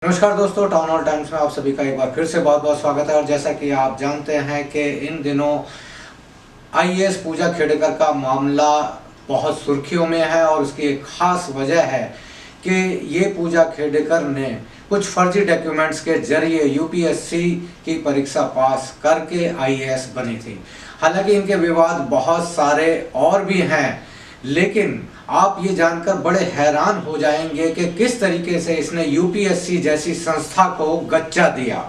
नमस्कार दोस्तों, town hall times में आप सभी का एक बार फिर से बहुत बहुत स्वागत है। और जैसा कि आप जानते हैं कि इन दिनों आईएएस पूजा खेड़ेकर का मामला बहुत सुर्खियों में है और उसकी एक खास वजह है कि ये पूजा खेड़ेकर ने कुछ फर्जी डॉक्यूमेंट्स के जरिए यूपीएससी की परीक्षा पास करके आईएएस बनी थी। हालांकि इनके विवाद बहुत सारे और भी हैं, लेकिन आप ये जानकर बड़े हैरान हो जाएंगे कि किस तरीके से इसने यूपीएससी जैसी संस्था को गच्चा दिया।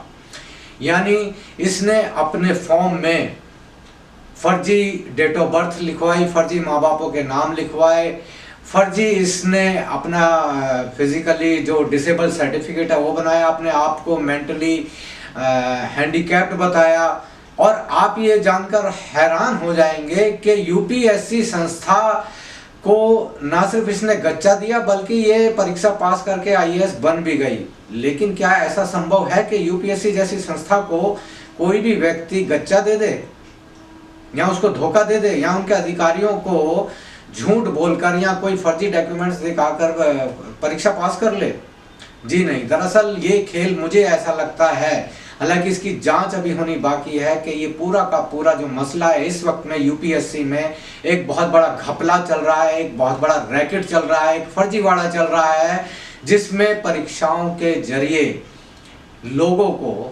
यानी इसने अपने फॉर्म में फर्जी डेट ऑफ बर्थ लिखवाई, फर्जी माँ बापों के नाम लिखवाए, फर्जी इसने अपना फिजिकली जो डिसेबल सर्टिफिकेट है वो बनाया, अपने आप को मेंटली हैंडीकैप्ड बताया। और आप ये जानकर हैरान हो जाएंगे कि यूपीएससी संस्था को ना सिर्फ इसने गच्चा दिया बल्कि ये परीक्षा पास करके आईएएस बन भी गई। लेकिन क्या ऐसा संभव है कि यूपीएससी जैसी संस्था को कोई भी व्यक्ति गच्चा दे दे या उसको धोखा दे दे या उनके अधिकारियों को झूठ बोलकर या कोई फर्जी डॉक्यूमेंट्स दिखाकर परीक्षा पास कर ले? जी नहीं, दरअसल ये खेल मुझे ऐसा लगता है, हालांकि इसकी जांच अभी होनी बाकी है, कि ये पूरा का पूरा जो मसला है इस वक्त में यूपीएससी में एक बहुत बड़ा घपला चल रहा है, एक बहुत बड़ा रैकेट चल रहा है, एक फर्जीवाड़ा चल रहा है, जिसमें परीक्षाओं के जरिए लोगों को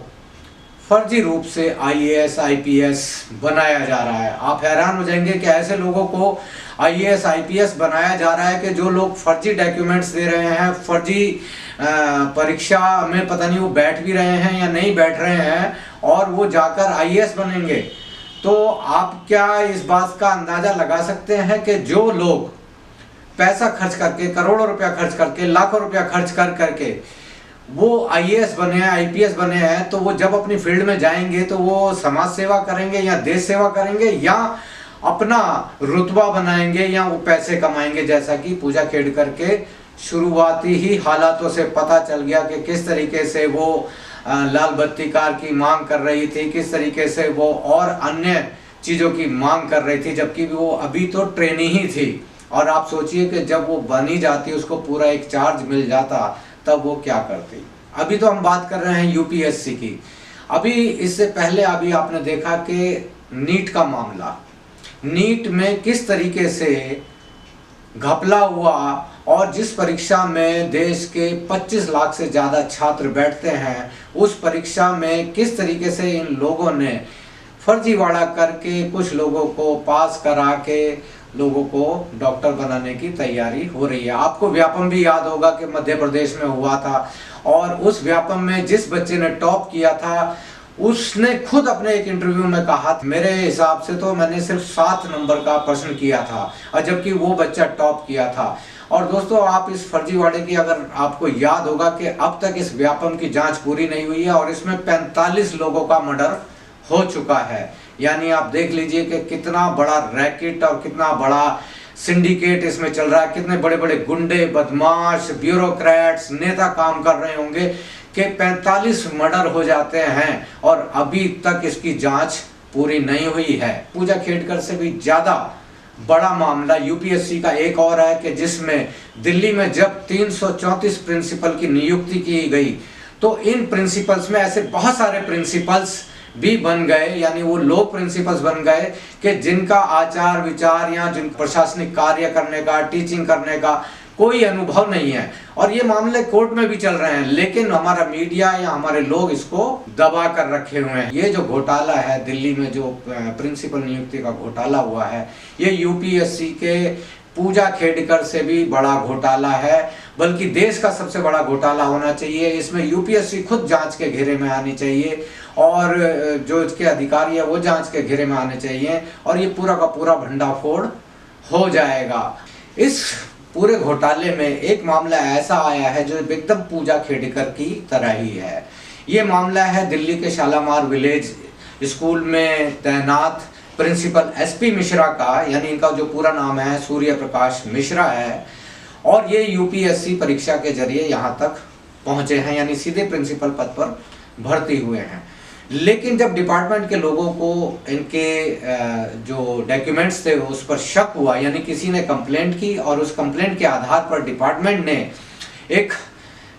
फर्जी रूप से आईएएस आईपीएस बनाया जा रहा है। आप हैरान हो जाएंगे कि ऐसे लोगों को आईएएस आईपीएस बनाया जा रहा है कि जो लोग फर्जी डॉक्यूमेंट्स दे रहे हैं, फर्जी परीक्षा में पता नहीं वो बैठ भी रहे हैं या नहीं बैठ रहे हैं, और वो जाकर आईएएस बनेंगे। तो आप क्या इस बात का अंदाजा लगा सकते हैं कि जो लोग पैसा खर्च करके, करोड़ों रुपया खर्च करके, लाखों रुपया खर्च कर करके वो आईएएस बने हैं, आईपीएस बने हैं, तो वो जब अपनी फील्ड में जाएंगे तो वो समाज सेवा करेंगे या देश सेवा करेंगे या अपना रुतबा बनाएंगे या वो पैसे कमाएंगे? जैसा कि पूजा खेड़ेकर के शुरुआती ही हालातों से पता चल गया कि किस तरीके से वो लाल बत्ती कार की मांग कर रही थी, किस तरीके से वो और अन्य चीज़ों की मांग कर रही थी, जबकि वो अभी तो ट्रेनी ही थी। और आप सोचिए कि जब वो बनी जाती, उसको पूरा एक चार्ज मिल जाता, तब वो क्या करती। अभी तो हम बात कर रहे हैं यूपीएससी की। अभी इससे पहले अभी आपने देखा कि नीट का मामला, नीट में किस तरीके से घपला हुआ, और जिस परीक्षा में देश के 25 लाख से ज़्यादा छात्र बैठते हैं, उस परीक्षा में किस तरीके से इन लोगों ने फर्जीवाड़ा करके कुछ लोगों को पास करा के लोगों को डॉक्टर बनाने की तैयारी हो रही है। आपको व्यापम भी याद होगा कि मध्य प्रदेश में हुआ था, और उस व्यापम में जिस बच्चे ने टॉप किया था उसने खुद अपने एक इंटरव्यू में कहा, मेरे हिसाब से तो मैंने सिर्फ 7 नंबर का प्रश्न किया था, और जबकि वो बच्चा टॉप किया था। और दोस्तों, आप इस फर्जीवाड़े की, अगर आपको याद होगा कि अब तक इस व्यापम की जांच पूरी नहीं हुई है और इसमें 45 लोगों का मर्डर हो चुका है। यानी आप देख लीजिए कि कितना बड़ा रैकेट और कितना बड़ा सिंडिकेट इसमें चल रहा है, कितने बड़े बड़े गुंडे, बदमाश, ब्यूरोक्रेट्स, नेता काम कर रहे होंगे कि 45 मर्डर हो जाते हैं और अभी तक इसकी जांच पूरी नहीं हुई है। पूजा खेड़ेकर से भी ज़्यादा बड़ा मामला यूपीएससी का एक और है कि जिसमें दिल्ली में जब 334 प्रिंसिपल की नियुक्ति की गई, तो इन प्रिंसिपल्स में ऐसे बहुत सारे प्रिंसिपल्स भी बन गए, यानी वो लोग प्रिंसिपल्स बन गए कि जिनका आचार विचार या जिन प्रशासनिक कार्य करने का, टीचिंग करने का कोई अनुभव नहीं है। और ये मामले कोर्ट में भी चल रहे हैं, लेकिन हमारा मीडिया या हमारे लोग इसको दबा कर रखे हुए हैं। ये जो घोटाला है दिल्ली में, जो प्रिंसिपल नियुक्ति का घोटाला हुआ है, ये यूपीएससी के पूजा खेड़ेकर से भी बड़ा घोटाला है, बल्कि देश का सबसे बड़ा घोटाला होना चाहिए। इसमें यूपीएससी खुद जांच के घेरे में आनी चाहिए और जो इसके अधिकारी है वो जांच के घेरे में आने चाहिए, और ये पूरा का पूरा भंडाफोड़ हो जाएगा। इस पूरे घोटाले में एक मामला ऐसा आया है जो एकदम पूजा खेड़ेकर की तरह ही है। ये मामला है दिल्ली के शालामार विलेज स्कूल में तैनात प्रिंसिपल एसपी मिश्रा का, यानी इनका जो पूरा नाम है सूर्य प्रकाश मिश्रा है, और ये यूपीएससी परीक्षा के जरिए यहाँ तक पहुँचे हैं, यानी सीधे प्रिंसिपल पद पर भर्ती हुए हैं। लेकिन जब डिपार्टमेंट के लोगों को इनके जो डॉक्यूमेंट्स थे उस पर शक हुआ, यानी किसी ने कंप्लेंट की और उस कंप्लेंट के आधार पर डिपार्टमेंट ने एक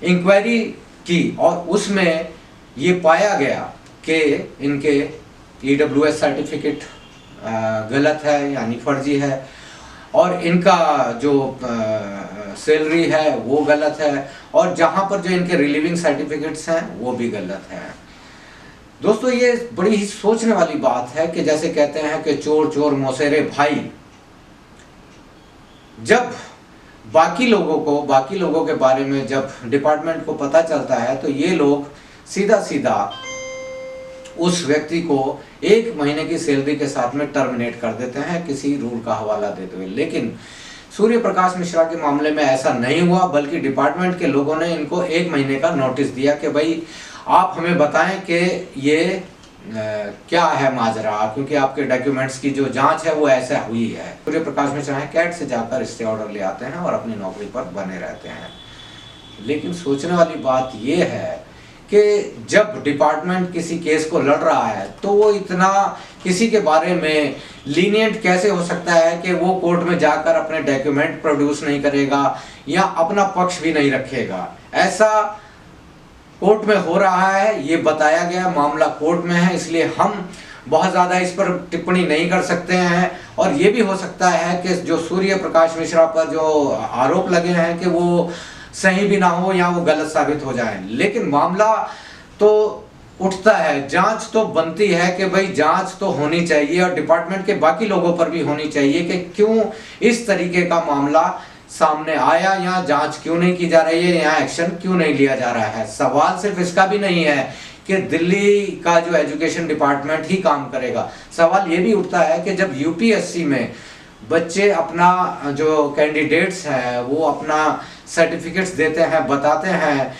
इंक्वायरी की और उसमें ये पाया गया कि इनके EWS सर्टिफिकेट गलत है यानी फर्जी है और इनका जो सैलरी है वो गलत है और जहाँ पर जो इनके रिलीविंग सर्टिफिकेट्स हैं वो भी गलत है। दोस्तों ये बड़ी ही सोचने वाली बात है कि जैसे कहते हैं कि चोर चोर मौसेरे भाई, जब बाकी लोगों के बारे में जब डिपार्टमेंट को पता चलता है तो ये लोग सीधा सीधा उस व्यक्ति को 1 महीने की सैलरी के साथ में टर्मिनेट कर देते हैं किसी रूल का हवाला देते हुए। लेकिन सूर्य प्रकाश मिश्रा के मामले में ऐसा नहीं हुआ, बल्कि डिपार्टमेंट के लोगों ने इनको 1 महीने का नोटिस दिया कि भाई आप हमें बताएं कि ये क्या है माजरा, क्योंकि आपके डॉक्यूमेंट्स की जो जांच है वो ऐसा हुई है। सूर्य प्रकाश मिश्रा है कैट से जाकर स्टे ऑर्डर ले आते हैं और अपनी नौकरी पर बने रहते हैं। लेकिन सोचने वाली बात ये है कि जब डिपार्टमेंट किसी केस को लड़ रहा है तो वो इतना किसी के बारे में लीनियंट कैसे हो सकता है कि वो कोर्ट में जाकर अपने डॉक्यूमेंट प्रोड्यूस नहीं करेगा या अपना पक्ष भी नहीं रखेगा। ऐसा कोर्ट में हो रहा है, ये बताया गया, मामला कोर्ट में है, इसलिए हम बहुत ज़्यादा इस पर टिप्पणी नहीं कर सकते हैं। और ये भी हो सकता है कि जो सूर्य प्रकाश मिश्रा पर जो आरोप लगे हैं कि वो सही भी ना हो या वो गलत साबित हो जाए। लेकिन मामला तो उठता है, जांच तो बनती है कि भाई जांच तो होनी चाहिए और डिपार्टमेंट के बाकी लोगों पर भी होनी चाहिए कि क्यों इस तरीके का मामला सामने आया, यहाँ जांच क्यों नहीं की जा रही है, यहाँ एक्शन क्यों नहीं लिया जा रहा है। सवाल सिर्फ इसका भी नहीं है कि दिल्ली का जो एजुकेशन डिपार्टमेंट ही काम करेगा। सवाल ये भी उठता है कि जब यूपीएससी में बच्चे अपना जो कैंडिडेट्स हैं वो अपना सर्टिफिकेट्स देते हैं, बताते हैं,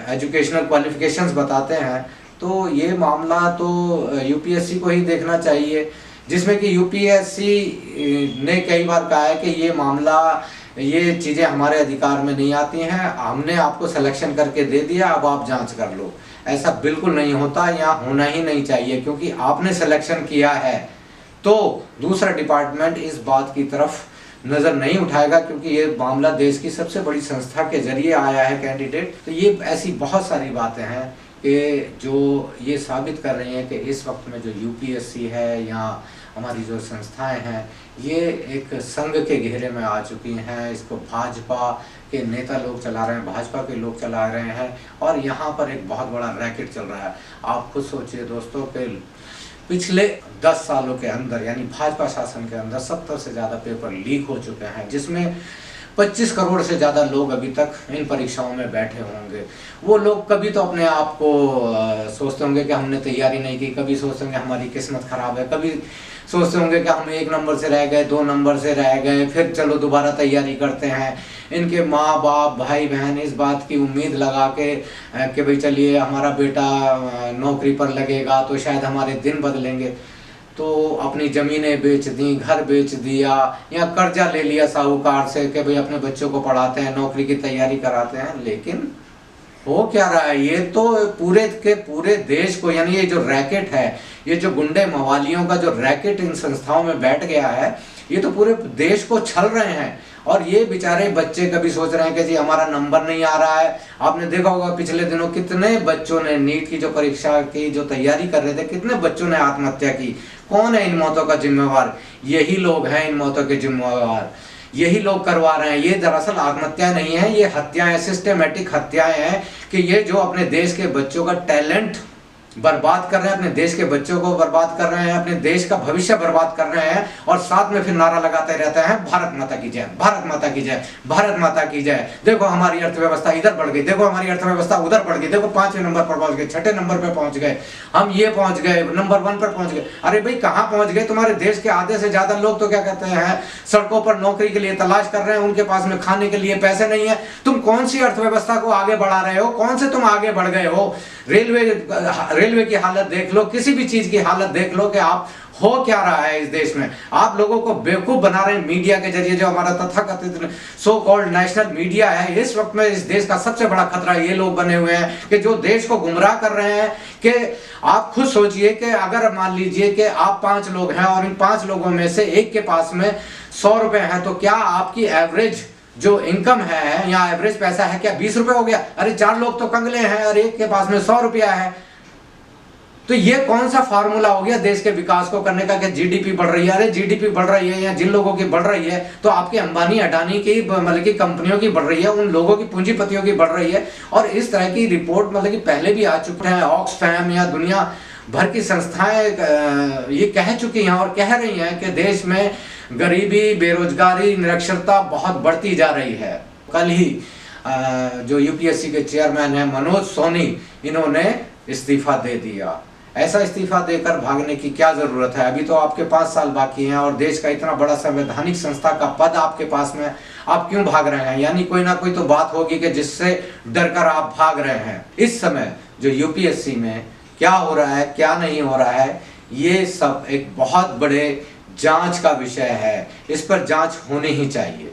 एजुकेशनल क्वालिफिकेशंस बताते हैं, तो ये मामला तो यूपीएससी को ही देखना चाहिए, जिसमें कि यूपीएससी ने कई बार कहा है कि ये मामला, ये चीज़ें हमारे अधिकार में नहीं आती हैं, हमने आपको सिलेक्शन करके दे दिया, अब आप जांच कर लो। ऐसा बिल्कुल नहीं होता, यहाँ होना ही नहीं चाहिए, क्योंकि आपने सिलेक्शन किया है तो दूसरा डिपार्टमेंट इस बात की तरफ नज़र नहीं उठाएगा, क्योंकि ये मामला देश की सबसे बड़ी संस्था के जरिए आया है कैंडिडेट। तो ये ऐसी बहुत सारी बातें हैं कि जो ये साबित कर रही हैं कि इस वक्त में जो यूपीएससी है या हमारी जो संस्थाएं हैं ये एक संघ के घेरे में आ चुकी हैं। इसको भाजपा के नेता लोग चला रहे हैं, भाजपा के लोग चला रहे हैं और यहाँ पर एक बहुत बड़ा रैकेट चल रहा है। आप खुद सोचिए दोस्तों कि पिछले 10 सालों के अंदर यानी भाजपा शासन के अंदर 70 से ज़्यादा पेपर लीक हो चुके हैं, जिसमें 25 करोड़ से ज़्यादा लोग अभी तक इन परीक्षाओं में बैठे होंगे। वो लोग कभी तो अपने आप को सोचते होंगे कि हमने तैयारी नहीं की, कभी सोचते होंगे हमारी किस्मत खराब है, कभी सोचते होंगे कि हम 1 नंबर से रह गए, 2 नंबर से रह गए, फिर चलो दोबारा तैयारी करते हैं। इनके माँ बाप भाई बहन इस बात की उम्मीद लगा के कि भाई चलिए हमारा बेटा नौकरी पर लगेगा तो शायद हमारे दिन बदलेंगे, तो अपनी ज़मीनें बेच दी, घर बेच दिया या कर्जा ले लिया साहूकार से कि भाई अपने बच्चों को पढ़ाते हैं, नौकरी की तैयारी कराते हैं। लेकिन हो क्या रहा है, ये तो पूरे के पूरे देश को, यानी ये जो रैकेट है, ये जो गुंडे मवालियों का जो रैकेट इन संस्थाओं में बैठ गया है, ये तो पूरे देश को छल रहे हैं। और ये बेचारे बच्चे कभी सोच रहे हैं कि जी हमारा नंबर नहीं आ रहा है। आपने देखा होगा पिछले दिनों कितने बच्चों ने नीट की जो परीक्षा की जो तैयारी कर रहे थे, कितने बच्चों ने आत्महत्या की। कौन है इन मौतों का जिम्मेवार? यही लोग हैं इन मौतों के जिम्मेवार, यही लोग करवा रहे हैं। ये दरअसल आत्महत्या नहीं है, ये हत्याएं, सिस्टेमेटिक हत्याएं हैं कि ये जो अपने देश के बच्चों का टैलेंट बर्बाद कर रहे हैं, अपने देश के बच्चों को बर्बाद कर रहे हैं, अपने देश का भविष्य बर्बाद कर रहे हैं और साथ में फिर नारा लगाते रहते हैं भारत माता की जय, भारत माता की जय, भारत माता की जय। देखो हमारी अर्थव्यवस्था इधर बढ़ गई, देखो हमारी अर्थव्यवस्था उधर बढ़ गई, देखो 5वें नंबर पर पहुंच गए, 6ठे नंबर पर पहुंच गए, हम ये पहुंच गए, नंबर 1 पर पहुंच गए। अरे भाई कहाँ पहुंच गए? तुम्हारे देश के आधे से ज्यादा लोग तो क्या कहते हैं, सड़कों पर नौकरी के लिए तलाश कर रहे हैं, उनके पास में खाने के लिए पैसे नहीं है। तुम कौन सी अर्थव्यवस्था को आगे बढ़ा रहे हो? कौन से तुम आगे बढ़ गए हो? रेलवे की हालत देख लो, किसी भी चीज की हालत देख लो कि आप हो क्या रहा है इस देश में। आप लोगों को बेवकूफ बना रहे हैं मीडिया के जरिए, जो हमारा तथाकथित सो कॉल्ड नेशनल मीडिया है। इस वक्त में इस देश का सबसे बड़ा खतरा ये लोग बने हुए हैं कि जो देश को गुमराह कर रहे हैं। कि आप खुद सोचिए कि अगर मान लीजिए कि आप 5 लोग हैं और इन 5 लोगों में से एक के पास में 100 रुपए हैं, तो क्या आपकी एवरेज जो इनकम है या एवरेज पैसा है क्या 20 रुपए हो गया? अरे 4 लोग तो कंगले हैं और एक के पास में 100 रुपया है। तो ये कौन सा फार्मूला हो गया देश के विकास को करने का कि जीडीपी बढ़ रही है? अरे जीडीपी बढ़ रही है या जिन लोगों की बढ़ रही है तो आपके अंबानी अडानी की मतलब की कंपनियों की बढ़ रही है, उन लोगों की पूंजीपतियों की बढ़ रही है। और इस तरह की रिपोर्ट मतलब कि पहले भी आ चुके हैं, ऑक्सफैम या दुनिया भर की संस्थाएं ये कह चुकी हैं और कह रही हैं कि देश में गरीबी, बेरोजगारी, निरक्षरता बहुत बढ़ती जा रही है। कल ही जो यूपीएससी के चेयरमैन है मनोज सोनी, इन्होंने इस्तीफा दे दिया। ऐसा इस्तीफा देकर भागने की क्या जरूरत है? अभी तो आपके 5 साल बाकी हैं और देश का इतना बड़ा संवैधानिक संस्था का पद आपके पास में, आप क्यों भाग रहे हैं? यानी कोई ना कोई तो बात होगी कि जिससे डरकर आप भाग रहे हैं। इस समय जो यूपीएससी में क्या हो रहा है, क्या नहीं हो रहा है, ये सब एक बहुत बड़े जांच का विषय है। इस पर जांच होनी ही चाहिए।